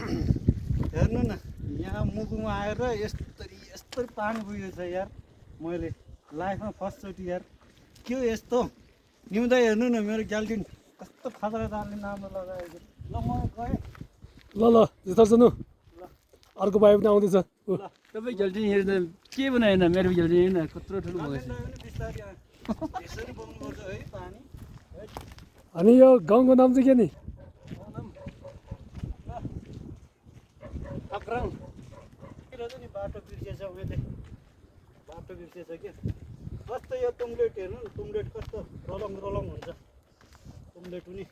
हेर्नु न यहाँ मुगुमा आएर यस्तरी पानी पुगेको छ यार। मैले लाइफमा फर्स्टचोटि यार के हो यस्तो निउँदा हेर्नु न मेरो ग्याल्टिन कस्तो खतरा तारले नाममा लगाएको। ल म गएँ। ल ल जितार छनु अर्को पाइप पनि आउँदैछ। तपाईँ ग्याल्टिन हेर्दा के बनाएन मेरो ग्याल्टिन हेर्न कत्रो ठुलो भएको छ। यसरी बोल्नुपर्छ है पानी। अनि यो गाउँको नाम चाहिँ के नि? अग्राङ नि बाटो बिर्सिएछ मैले। बाटो बिर्सिएछ कि कस्तो यो तुम्लेट हेर्नु न तुम्लेट कस्तो रलङ रलङ हुन्छ तुम्लेट पनि।